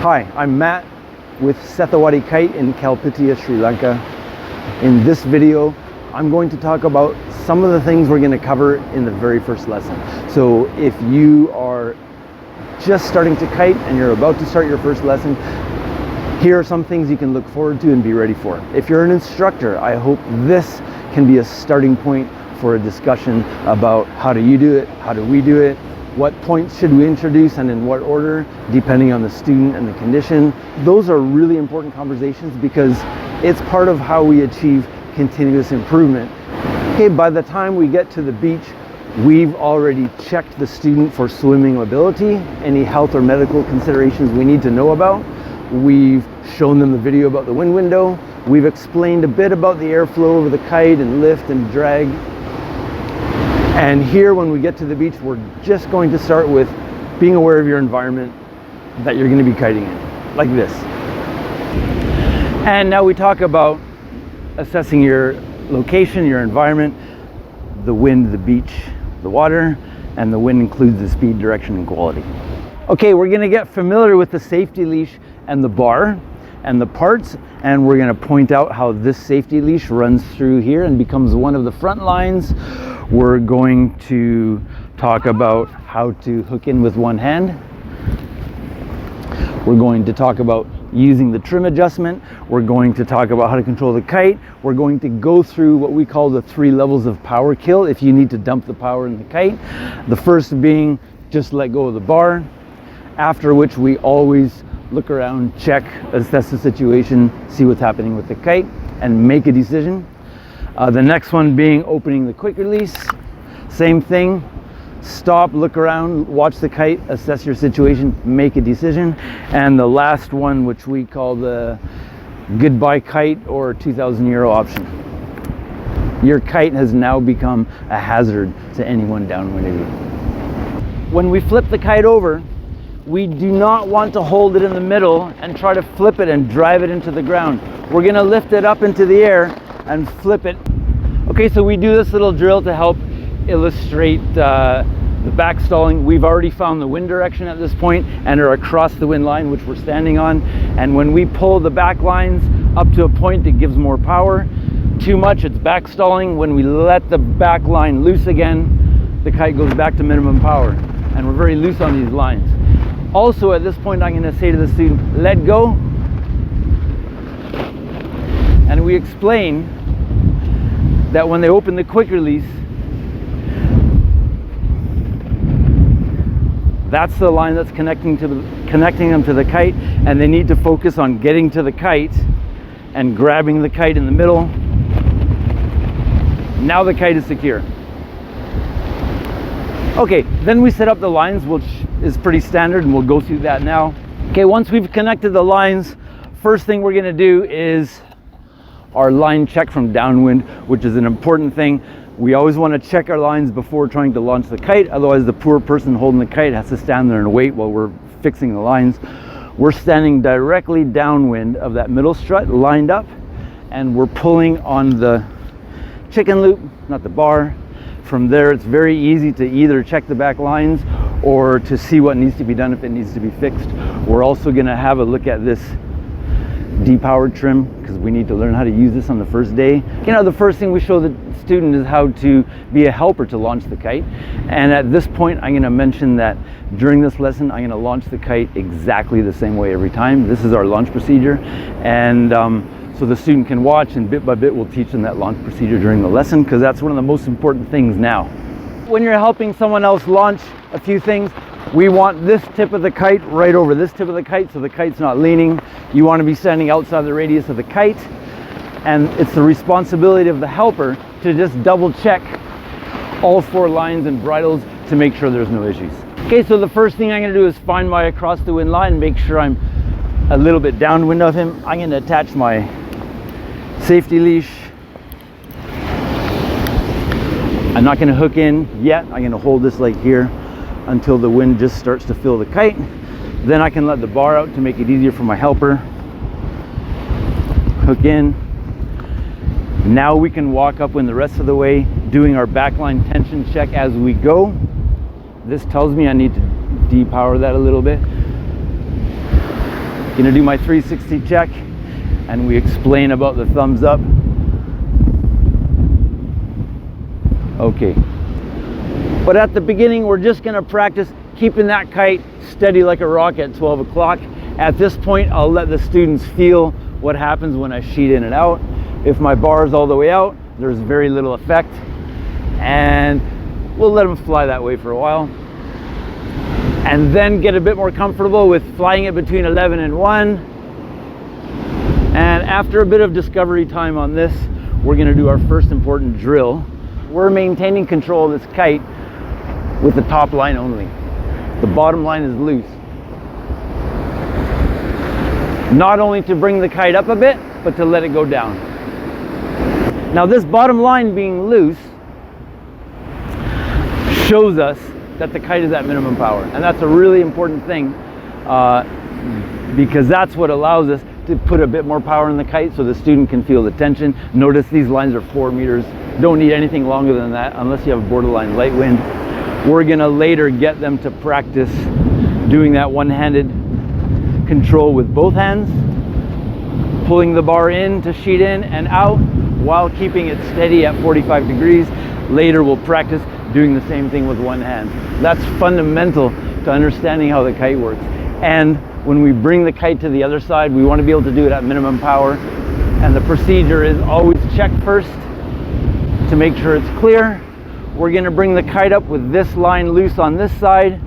Hi, I'm Matt with Sethawadi Kite in Kalpitiya, Sri Lanka. In this video, I'm going to talk about some of the things we're going to cover in the very first lesson. So if you are just starting to kite and you're about to start your first lesson, here are some things you can look forward to and be ready for. If you're an instructor, I hope this can be a starting point for a discussion about how do you do it, how do we do it, what points should we introduce and in what order, depending on the student and the condition. Those are really important conversations because it's part of how we achieve continuous improvement. Okay, by the time we get to the beach, we've already checked the student for swimming ability, any health or medical considerations we need to know about. We've shown them the video about the wind window. We've explained a bit about the airflow over the kite and lift and drag. And here, when we get to the beach, we're just going to start with being aware of your environment that you're going to be kiting in, like this. And now we talk about assessing your location, your environment, the wind, the beach, the water, and the wind includes the speed, direction, and quality. Okay, we're going to get familiar with the safety leash and the bar and the parts, and we're going to point out how this safety leash runs through here and becomes one of the front lines. We're going to talk about how to hook in with one hand. We're going to talk about using the trim adjustment. We're going to talk about how to control the kite. We're going to go through what we call the 3 levels of power kill if you need to dump the power in the kite. The first being just let go of the bar, after which we always look around, check, assess the situation, see what's happening with the kite, and make a decision. The next one being opening the quick release. Same thing, stop, look around, watch the kite, assess your situation, make a decision. And the last one, which we call the goodbye kite or 2,000 euro option. Your kite has now become a hazard to anyone downwind of you. When we flip the kite over, we do not want to hold it in the middle and try to flip it and drive it into the ground. We're going to lift it up into the air and flip it. Okay, so we do this little drill to help illustrate the back stalling. We've already found the wind direction at this point and are across the wind line, which we're standing on. And when we pull the back lines up to a point, it gives more power. Too much, it's back stalling. When we let the back line loose again, the kite goes back to minimum power. And we're very loose on these lines. Also, at this point, I'm going to say to the student, let go. And we explain that when they open the quick release, that's the line that's connecting them to the kite, and they need to focus on getting to the kite and grabbing the kite in the middle. Now the kite is secure. Okay, then we set up the lines, which is pretty standard, and we'll go through that now. Okay, once we've connected the lines, first thing we're going to do is our line check from downwind, which is an important thing. We always want to check our lines before trying to launch the kite, otherwise the poor person holding the kite has to stand there and wait while we're fixing the lines. We're standing directly downwind of that middle strut, lined up, and we're pulling on the chicken loop, not the bar. From there, it's very easy to either check the back lines or to see what needs to be done if it needs to be fixed. We're also going to have a look at this depowered trim because we need to learn how to use this on the first day. You know, the first thing we show the student is how to be a helper to launch the kite. And at this point, I'm going to mention that during this lesson, I'm going to launch the kite exactly the same way every time. This is our launch procedure. And so the student can watch, and bit by bit we'll teach them that launch procedure during the lesson, because that's one of the most important things now. When you're helping someone else launch a few things, we want this tip of the kite right over this tip of the kite so the kite's not leaning. You want to be standing outside the radius of the kite, and it's the responsibility of the helper to just double check all 4 lines and bridles to make sure there's no issues. Okay, so the first thing I'm going to do is find my across the wind line and make sure I'm a little bit downwind of him. I'm going to attach my safety leash. I'm not going to hook in yet. I'm going to hold this like here until the wind just starts to fill the kite. Then I can let the bar out to make it easier for my helper. Hook in. Now we can walk upwind the rest of the way, doing our backline tension check as we go. This tells me I need to depower that a little bit. Gonna do my 360 check, and we explain about the thumbs up. Okay. But at the beginning, we're just gonna practice keeping that kite steady like a rock at 12 o'clock. At this point, I'll let the students feel what happens when I sheet in and out. If my bar is all the way out, there's very little effect, and we'll let them fly that way for a while. And then get a bit more comfortable with flying it between 11 and 1. And after a bit of discovery time on this, we're gonna do our first important drill. We're maintaining control of this kite with the top line only. The bottom line is loose. Not only to bring the kite up a bit, but to let it go down. Now this bottom line being loose shows us that the kite is at minimum power. And that's a really important thing because that's what allows us to put a bit more power in the kite so the student can feel the tension. Notice these lines are 4 meters. Don't need anything longer than that unless you have borderline light wind. We're gonna later get them to practice doing that one-handed control with both hands, pulling the bar in to sheet in and out while keeping it steady at 45 degrees. Later we'll practice doing the same thing with one hand. That's fundamental to understanding how the kite works. And when we bring the kite to the other side, we want to be able to do it at minimum power. And the procedure is always check first to make sure it's clear. We're going to bring the kite up with this line loose on this side.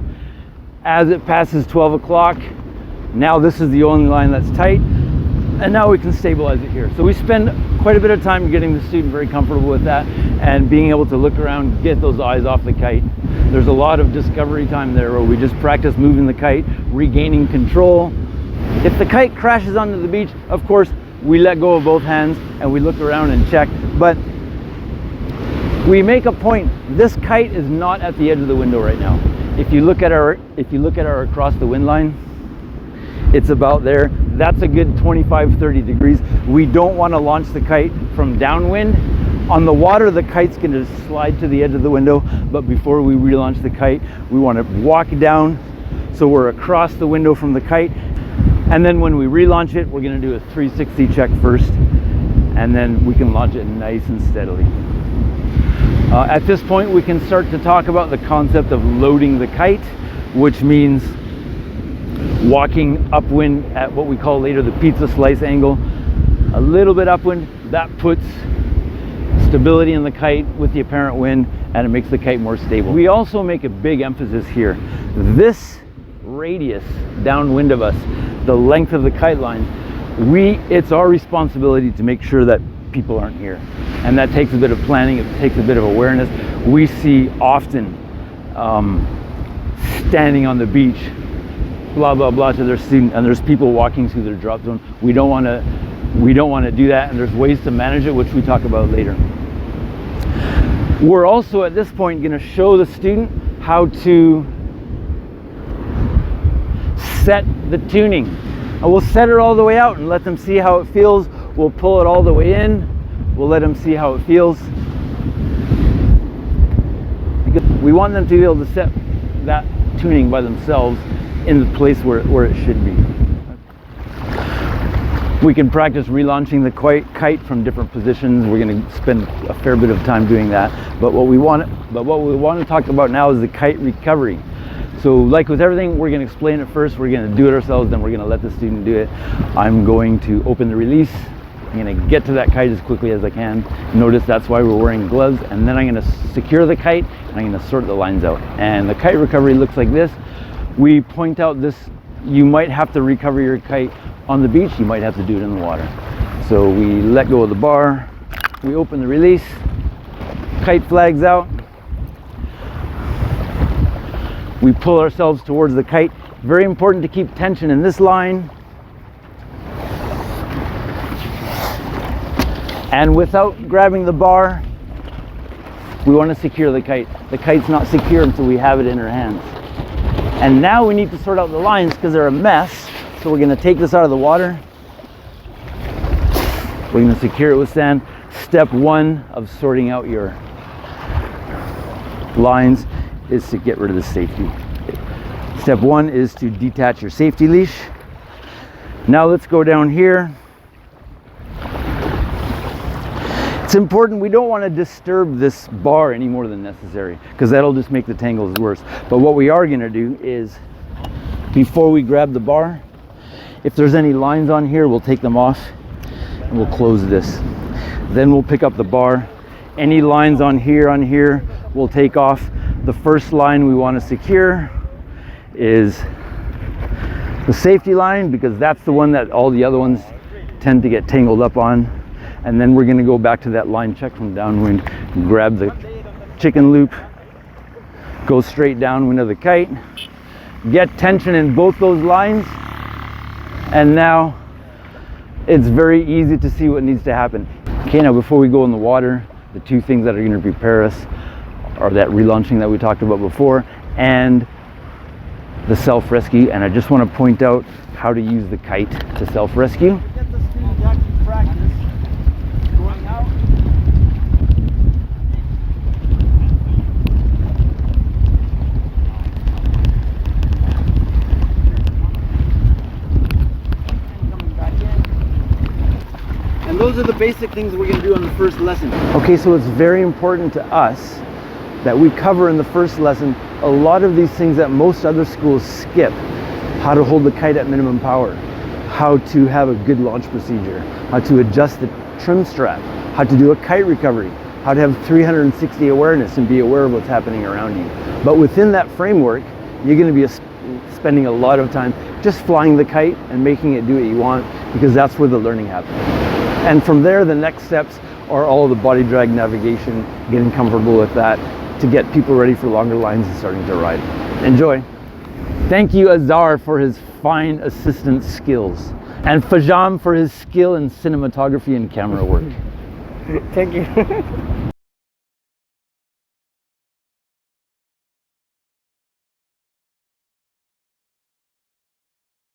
As it passes 12 o'clock, now this is the only line that's tight. And now we can stabilize it here. So we spend quite a bit of time getting the student very comfortable with that and being able to look around, get those eyes off the kite. There's a lot of discovery time there where we just practice moving the kite, regaining control. If the kite crashes onto the beach, of course, we let go of both hands and we look around and check. But we make a point, this kite is not at the edge of the window right now. If you look at our across the wind line, it's about there. That's a good 25-30 degrees. We don't want to launch the kite from downwind. On the water, the kite's going to slide to the edge of the window, but before we relaunch the kite, we want to walk down so we're across the window from the kite. And then when we relaunch it, we're going to do a 360 check first, and then we can launch it nice and steadily. At this point, we can start to talk about the concept of loading the kite, which means walking upwind at what we call later the pizza slice angle, a little bit upwind. That puts stability in the kite with the apparent wind, and it makes the kite more stable. We also make a big emphasis here. This radius downwind of us, the length of the kite line, it's our responsibility to make sure that people aren't here. And that takes a bit of planning, it takes a bit of awareness. We see often standing on the beach, blah blah blah to their student, and there's people walking through their drop zone. We don't want to do that, and there's ways to manage it, which we talk about later. We're also at this point going to show the student how to set the tuning, and we'll set it all the way out and let them see how it feels. We'll pull it all the way in, we'll let them see how it feels, because we want them to be able to set that tuning by themselves in the place where it should be. We can practice relaunching the kite from different positions. We're going to spend a fair bit of time doing that. But what we want to talk about now is the kite recovery. So like with everything, we're going to explain it first. We're going to do it ourselves, then we're going to let the student do it. I'm going to open the release. I'm going to get to that kite as quickly as I can. Notice that's why we're wearing gloves. And then I'm going to secure the kite and I'm going to sort the lines out. And the kite recovery looks like this. We point out this, you might have to recover your kite on the beach, you might have to do it in the water. So we let go of the bar, we open the release, kite flags out, we pull ourselves towards the kite. Very important to keep tension in this line. And without grabbing the bar, we want to secure the kite. The kite's not secure until we have it in our hands. And now we need to sort out the lines because they're a mess. So we're going to take this out of the water. We're going to secure it with sand. Step one of sorting out your lines is to get rid of the safety. Step one is to detach your safety leash. Now let's go down here. It's important, we don't want to disturb this bar any more than necessary, because that'll just make the tangles worse. But what we are going to do is, before we grab the bar, if there's any lines on here, we'll take them off and we'll close this. Then we'll pick up the bar. Any lines on here, we'll take off. The first line we want to secure is the safety line, because that's the one that all the other ones tend to get tangled up on. And then we're going to go back to that line check from downwind, grab the chicken loop, go straight downwind of the kite, get tension in both those lines, and now it's very easy to see what needs to happen. Okay, now before we go in the water, the two things that are going to prepare us are that relaunching that we talked about before and the self-rescue. And I just want to point out how to use the kite to self-rescue. Get the speed to actually practice going out. And those are the basic things we're going to do on the first lesson. Okay, so it's very important to us that we cover in the first lesson a lot of these things that most other schools skip. How to hold the kite at minimum power, how to have a good launch procedure, how to adjust the trim strap, how to do a kite recovery, how to have 360 awareness and be aware of what's happening around you. But within that framework, you're going to be spending a lot of time just flying the kite and making it do what you want, because that's where the learning happens. And from there, the next steps are all the body drag navigation, getting comfortable with that to get people ready for longer lines and starting to ride. Enjoy. Thank you, Azar, for his fine assistant skills, and Fajam for his skill in cinematography and camera work. Thank you.